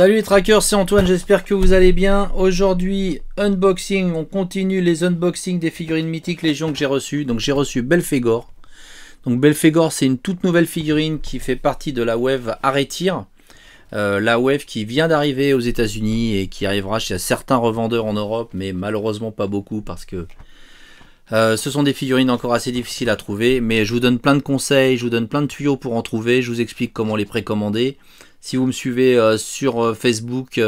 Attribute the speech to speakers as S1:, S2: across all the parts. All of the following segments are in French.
S1: Salut les trackers, c'est Antoine, j'espère que vous allez bien. Aujourd'hui, unboxing, on continue les unboxings des figurines mythiques Légion que j'ai reçues. Donc j'ai reçu Belphégor. Donc Belphégor, c'est une toute nouvelle figurine qui fait partie de la wave Arretir. La wave qui vient d'arriver aux États-Unis et qui arrivera chez certains revendeurs en Europe, mais malheureusement pas beaucoup parce que ce sont des figurines encore assez difficiles à trouver. Mais je vous donne plein de conseils, je vous donne plein de tuyaux pour en trouver, je vous explique comment les précommander. Si vous me suivez sur Facebook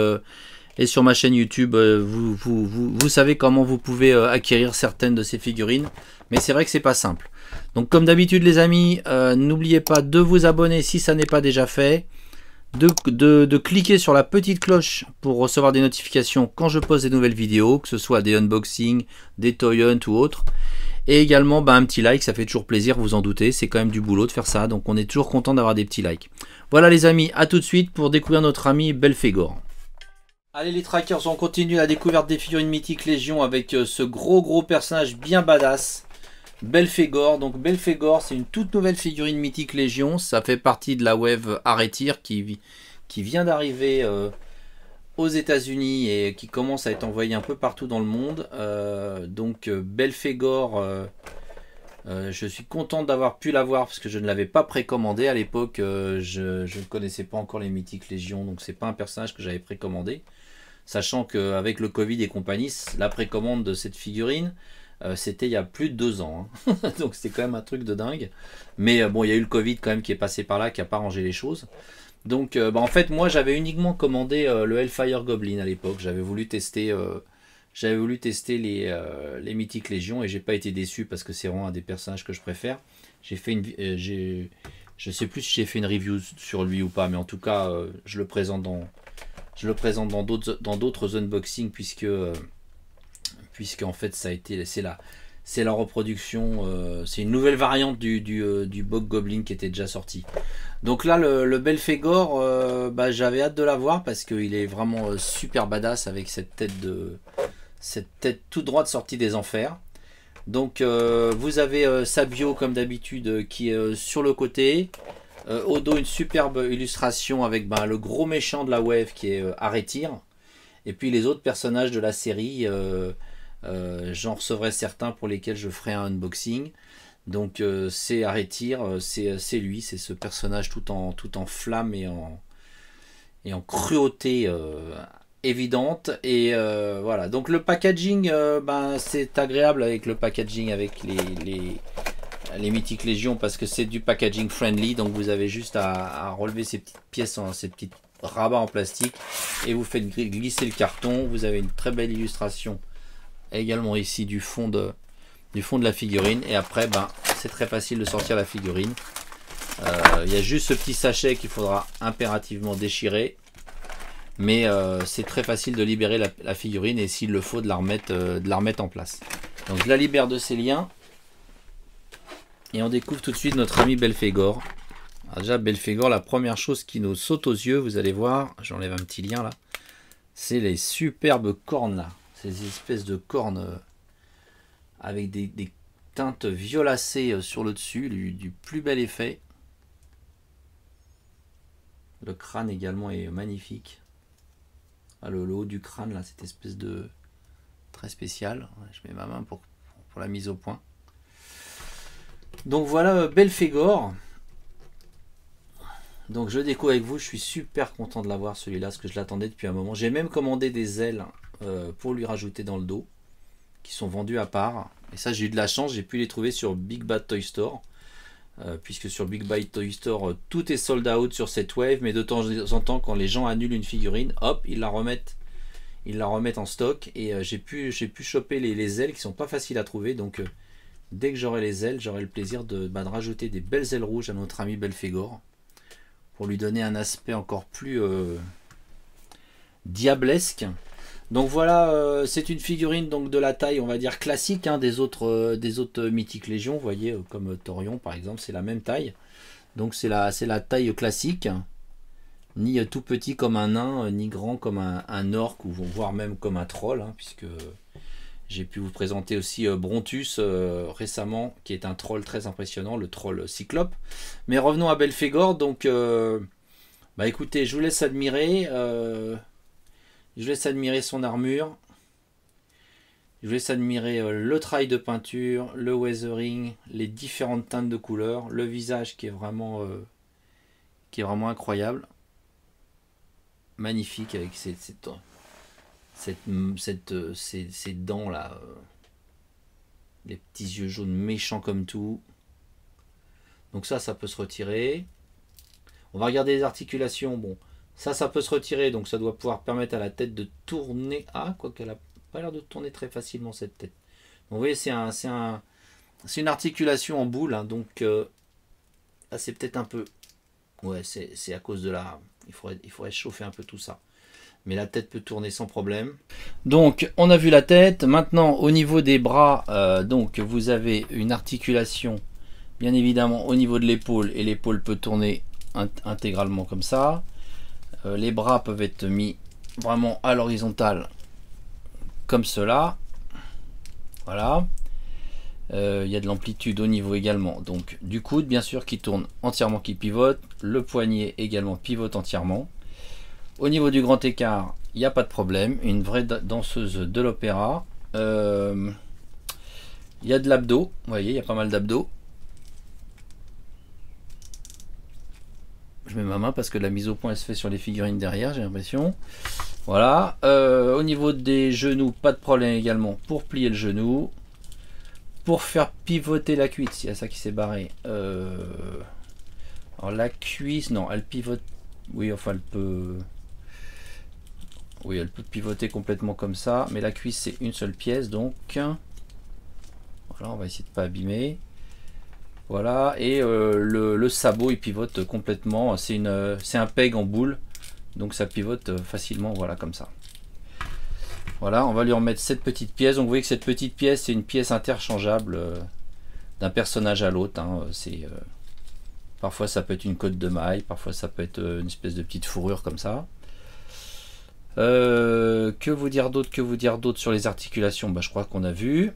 S1: et sur ma chaîne YouTube, vous savez comment vous pouvez acquérir certaines de ces figurines. Mais c'est vrai que c'est pas simple. Donc comme d'habitude les amis, n'oubliez pas de vous abonner si ça n'est pas déjà fait. De cliquer sur la petite cloche pour recevoir des notifications quand je poste des nouvelles vidéos, que ce soit des unboxings, des toy hunt ou autres. Et également un petit like, ça fait toujours plaisir, vous en doutez, c'est quand même du boulot de faire ça, donc on est toujours content d'avoir des petits likes. Voilà les amis, à tout de suite pour découvrir notre ami Belphégor. Allez les trackers, on continue la découverte des figurines mythiques Légion avec ce gros personnage bien badass, Belphégor. Donc Belphégor, c'est une toute nouvelle figurine mythique Légion, ça fait partie de la wave Arretir qui vient d'arriver aux États-Unis et qui commence à être envoyé un peu partout dans le monde. Belphégor, je suis content d'avoir pu l'avoir parce que je ne l'avais pas précommandé à l'époque. Je ne connaissais pas encore les mythiques Légion, donc c'est pas un personnage que j'avais précommandé. Sachant qu'avec le Covid et compagnie, la précommande de cette figurine, c'était il y a plus de 2 ans. Hein. Donc c'était quand même un truc de dingue. Mais bon, il y a eu le Covid quand même qui est passé par là, qui n'a pas rangé les choses. Donc en fait moi j'avais uniquement commandé le Hellfire Goblin à l'époque. J'avais voulu tester les mythiques Légion et j'ai pas été déçu parce que c'est vraiment un des personnages que je préfère. J'ai fait je sais plus si j'ai fait une review sur lui ou pas, mais en tout cas je le présente dans d'autres unboxings puisque en fait ça a été c'est la reproduction, c'est une nouvelle variante du Bog Goblin qui était déjà sorti. Donc là le Belphégor, j'avais hâte de l'avoir parce qu'il est vraiment super badass avec cette tête toute droite sortie des enfers. Donc vous avez Sabio comme d'habitude qui est sur le côté. Au dos une superbe illustration avec le gros méchant de la wave qui est Arretir. Et puis les autres personnages de la série, j'en recevrai certains pour lesquels je ferai un unboxing. Donc c'est Arretir, c'est lui, c'est ce personnage tout en flamme et en cruauté évidente. Et voilà, donc le packaging, c'est agréable avec le packaging avec les mythiques Légion parce que c'est du packaging friendly. Donc vous avez juste à relever ces petites pièces, ces petites rabats en plastique et vous faites glisser le carton. Vous avez une très belle illustration également ici du fond de la figurine, et après c'est très facile de sortir la figurine. Il y a juste ce petit sachet qu'il faudra impérativement déchirer, mais c'est très facile de libérer la figurine et s'il le faut de la remettre en place. Donc je la libère de ses liens et on découvre tout de suite notre ami Belphégor. Alors déjà Belphégor, la première chose qui nous saute aux yeux, vous allez voir, j'enlève un petit lien là, c'est les superbes cornes là. Ces espèces de cornes avec des teintes violacées sur le dessus, du plus bel effet. Le crâne également est magnifique. Le haut du crâne là, cette espèce de très spécial. Je mets ma main pour la mise au point. Donc voilà Belphégor. Donc je le découvre avec vous, je suis super content de l'avoir celui-là, parce que je l'attendais depuis un moment. J'ai même commandé des ailes pour lui rajouter dans le dos, qui sont vendus à part. Et ça j'ai eu de la chance, j'ai pu les trouver sur Big Bad Toy Store. Puisque sur Big Bad Toy Store, tout est sold out sur cette wave, mais de temps en temps, quand les gens annulent une figurine, hop, ils la remettent en stock. Et j'ai pu choper les ailes qui sont pas faciles à trouver. Donc dès que j'aurai les ailes, j'aurai le plaisir de rajouter des belles ailes rouges à notre ami Belphégor, pour lui donner un aspect encore plus diablesque. Donc voilà, c'est une figurine donc de la taille, on va dire classique, des autres mythiques Légion. Vous voyez, comme Thorion par exemple, c'est la même taille. Donc c'est la taille classique, ni tout petit comme un nain, ni grand comme un orc, ou voire même comme un troll, puisque j'ai pu vous présenter aussi Brontus récemment, qui est un troll très impressionnant, le troll cyclope. Mais revenons à Belphégor. Donc Bah écoutez, je vous laisse admirer. Je vous laisse admirer son armure. Je vous laisse admirer le travail de peinture, le weathering, les différentes teintes de couleurs, le visage qui est vraiment incroyable. Magnifique avec ces dents là. Les petits yeux jaunes méchants comme tout. Donc ça peut se retirer. On va regarder les articulations. Bon, ça peut se retirer. Donc ça doit pouvoir permettre à la tête de tourner. Ah, quoi qu'elle a pas l'air de tourner très facilement cette tête. Donc, vous voyez, c'est une articulation en boule. Hein, donc là, c'est peut-être un peu... Ouais, c'est à cause de la... Il faudrait chauffer un peu tout ça. Mais la tête peut tourner sans problème. Donc, on a vu la tête. Maintenant, au niveau des bras, donc vous avez une articulation, bien évidemment, au niveau de l'épaule. Et l'épaule peut tourner intégralement comme ça. Les bras peuvent être mis vraiment à l'horizontale, comme cela. Voilà. Il y a de l'amplitude au niveau également. Donc, du coude, bien sûr, qui tourne entièrement, qui pivote. Le poignet également pivote entièrement. Au niveau du grand écart, il n'y a pas de problème. Une vraie danseuse de l'opéra. Il y a de l'abdos. Vous voyez, il y a pas mal d'abdos. Je mets ma main parce que la mise au point elle se fait sur les figurines derrière, j'ai l'impression. Voilà. Au niveau des genoux, pas de problème également pour plier le genou. Pour faire pivoter la cuisse, il y a ça qui s'est barré. Alors la cuisse, non, elle pivote. Oui, enfin elle peut... Oui, elle peut pivoter complètement comme ça, mais la cuisse c'est une seule pièce, donc voilà, on va essayer de pas abîmer. Voilà, et le sabot il pivote complètement, c'est un peg en boule, donc ça pivote facilement, voilà, comme ça. Voilà, on va lui remettre cette petite pièce. Donc vous voyez que cette petite pièce c'est une pièce interchangeable d'un personnage à l'autre. Hein. Parfois ça peut être une cotte de maille, parfois ça peut être une espèce de petite fourrure comme ça. Que vous dire d'autre sur les articulations? Bah, je crois qu'on a vu.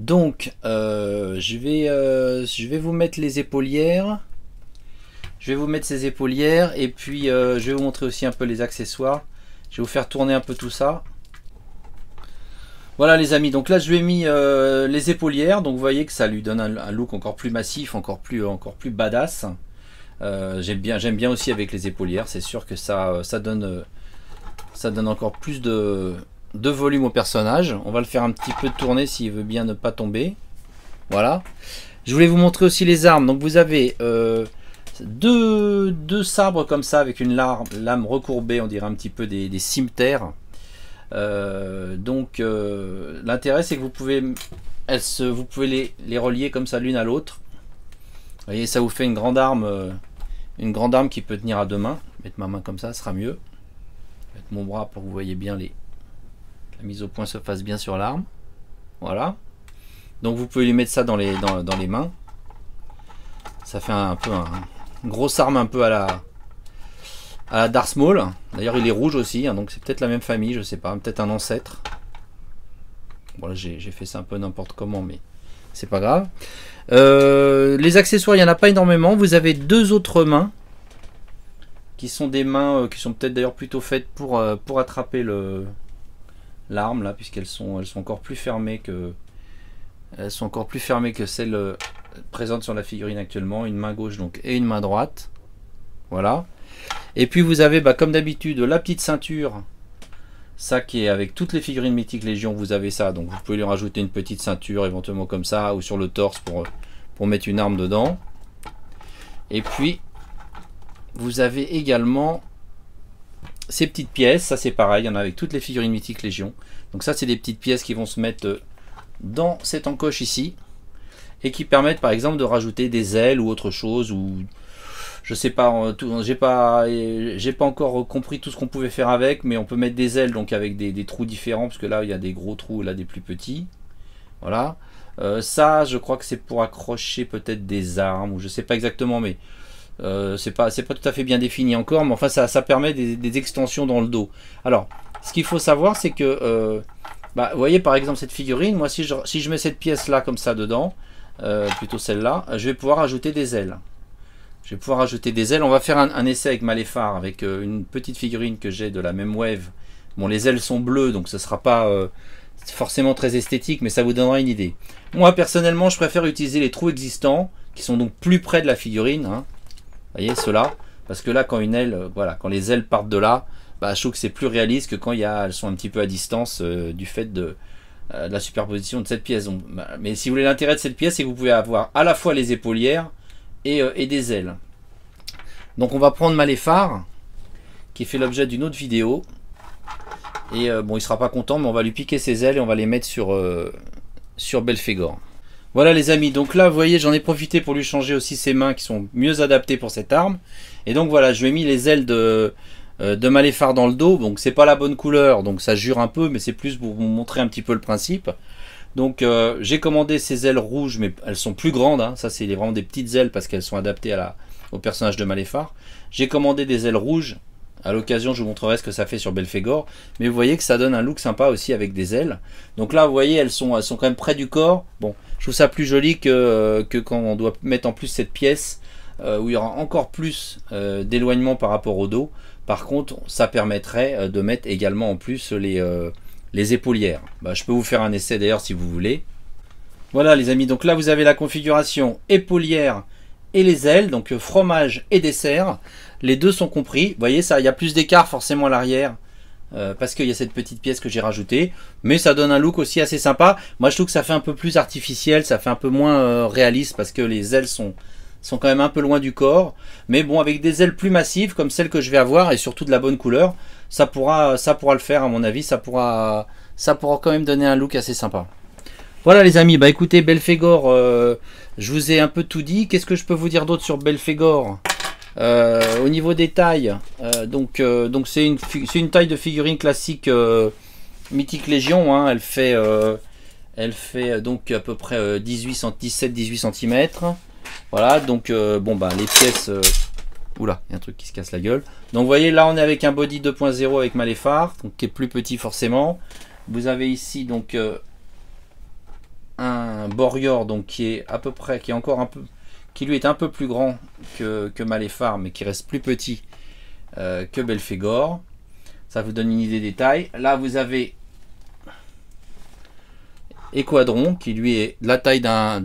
S1: Donc je vais vous mettre les épaulières. Je vais vous mettre ces épaulières et puis je vais vous montrer aussi un peu les accessoires. Je vais vous faire tourner un peu tout ça. Voilà les amis, donc là je lui ai mis les épaulières. Donc vous voyez que ça lui donne un look encore plus massif, encore plus badass. J'aime bien aussi avec les épaulières. C'est sûr que ça donne encore plus de volume au personnage. On va le faire un petit peu tourner s'il veut bien ne pas tomber. Voilà. Je voulais vous montrer aussi les armes. Donc vous avez deux sabres comme ça avec une lame recourbée, on dirait un petit peu des cimeterres. L'intérêt c'est que vous pouvez les relier comme ça l'une à l'autre. Vous voyez, ça vous fait une grande arme qui peut tenir à deux mains. Mettre ma main comme ça, ce sera mieux. Mettre mon bras pour que vous voyez bien la mise au point se fasse bien sur l'arme. Voilà. Donc vous pouvez lui mettre ça dans les mains. Ça fait un peu une grosse arme un peu à la Darth Maul. D'ailleurs il est rouge aussi, hein, donc c'est peut-être la même famille, je sais pas, peut-être un ancêtre. Bon là j'ai fait ça un peu n'importe comment, mais c'est pas grave. Les accessoires, il n'y en a pas énormément. Vous avez deux autres mains qui sont des mains qui sont peut-être d'ailleurs plutôt faites pour attraper l'arme là, puisqu'elles sont encore plus fermées que celles présentes sur la figurine actuellement. Une main gauche donc et une main droite. Voilà. Et puis vous avez comme d'habitude la petite ceinture. Ça qui est avec toutes les figurines mythiques Légion, vous avez ça. Donc vous pouvez lui rajouter une petite ceinture éventuellement comme ça, ou sur le torse pour mettre une arme dedans. Et puis vous avez également ces petites pièces. Ça c'est pareil, il y en a avec toutes les figurines mythiques Légion. Donc ça c'est des petites pièces qui vont se mettre dans cette encoche ici. Et qui permettent par exemple de rajouter des ailes ou autre chose, ou je sais pas, j'ai pas encore compris tout ce qu'on pouvait faire avec, mais on peut mettre des ailes donc avec des trous différents, parce que là il y a des gros trous et là des plus petits. Voilà. Ça je crois que c'est pour accrocher peut-être des armes, ou je sais pas exactement, mais c'est pas tout à fait bien défini encore, mais enfin ça permet des extensions dans le dos. Alors ce qu'il faut savoir c'est que vous voyez par exemple cette figurine, moi si je mets cette pièce là comme ça dedans, plutôt celle-là, je vais pouvoir ajouter des ailes. Je vais pouvoir ajouter des ailes. On va faire un essai avec Maléphar, avec une petite figurine que j'ai de la même wave. Bon, les ailes sont bleues, donc ce ne sera pas forcément très esthétique, mais ça vous donnera une idée. Moi, personnellement, je préfère utiliser les trous existants, qui sont donc plus près de la figurine. Hein. Vous voyez, ceux-là. Parce que là, quand une aile, voilà, quand les ailes partent de là, bah, je trouve que c'est plus réaliste que quand elles sont un petit peu à distance du fait de la superposition de cette pièce. Donc, bah, mais si vous voulez l'intérêt de cette pièce, c'est que vous pouvez avoir à la fois les épaulières et des ailes. Donc on va prendre Maléphar, qui fait l'objet d'une autre vidéo. Et bon, il sera pas content, mais on va lui piquer ses ailes et on va les mettre sur Belphégor. Voilà les amis, donc là vous voyez, j'en ai profité pour lui changer aussi ses mains qui sont mieux adaptées pour cette arme. Et donc voilà, je lui ai mis les ailes de Maléphar dans le dos. Donc c'est pas la bonne couleur, donc ça jure un peu, mais c'est plus pour vous montrer un petit peu le principe. Donc j'ai commandé ces ailes rouges, mais elles sont plus grandes. Hein. Ça c'est vraiment des petites ailes parce qu'elles sont adaptées au personnage de Maléphar. J'ai commandé des ailes rouges. À l'occasion, je vous montrerai ce que ça fait sur Belphégor. Mais vous voyez que ça donne un look sympa aussi avec des ailes. Donc là, vous voyez, elles sont quand même près du corps. Bon, je trouve ça plus joli que quand on doit mettre en plus cette pièce où il y aura encore plus d'éloignement par rapport au dos. Par contre, ça permettrait de mettre également en plus les épaulières. Bah, je peux vous faire un essai d'ailleurs si vous voulez. Voilà les amis, donc là vous avez la configuration épaulière et les ailes, donc fromage et dessert. Les deux sont compris. Vous voyez, ça, il y a plus d'écart forcément à l'arrière parce qu'il y a cette petite pièce que j'ai rajoutée. Mais ça donne un look aussi assez sympa. Moi, je trouve que ça fait un peu plus artificiel, ça fait un peu moins réaliste parce que les ailes sont quand même un peu loin du corps. Mais bon, avec des ailes plus massives comme celles que je vais avoir et surtout de la bonne couleur, ça pourra le faire à mon avis. Ça pourra quand même donner un look assez sympa. Voilà les amis, bah écoutez, Belphégor, je vous ai un peu tout dit. Qu'est-ce que je peux vous dire d'autre sur Belphégor? Au niveau des tailles, donc c'est une taille de figurine classique Mythique Légion. Hein, elle fait donc à peu près 17-18 cm. Voilà, donc bon bah les pièces. Oula, il y a un truc qui se casse la gueule. Donc vous voyez, là on est avec un body 2.0 avec Maléphar, donc qui est plus petit forcément. Vous avez ici donc un Borior donc qui est à peu près, qui est encore un peu, qui lui est un peu plus grand que Maléphar, mais qui reste plus petit que Belphégor. Ça vous donne une idée des tailles. Là vous avez Équadron qui lui est de la taille d'un...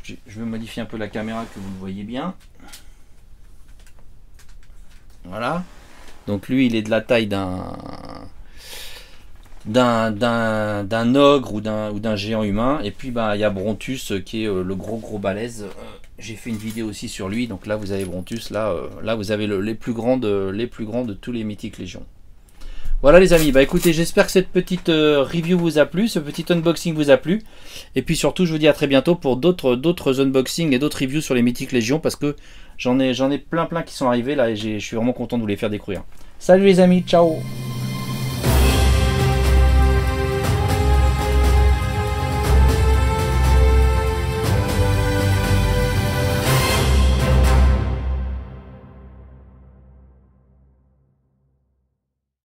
S1: Je vais modifier un peu la caméra que vous le voyez bien. Voilà. Donc lui il est de la taille d'un ogre ou d'un géant humain. Et puis bah il y a Brontus qui est le gros balèze. J'ai fait une vidéo aussi sur lui. Donc là vous avez Brontus. Là vous avez les plus grands de tous les Mythiques Légions. Voilà les amis, bah écoutez, j'espère que cette petite review vous a plu, ce petit unboxing vous a plu. Et puis surtout, je vous dis à très bientôt pour d'autres unboxings et d'autres reviews sur les Mythiques Légions, parce que j'en ai plein qui sont arrivés là et je suis vraiment content de vous les faire découvrir. Salut les amis, ciao!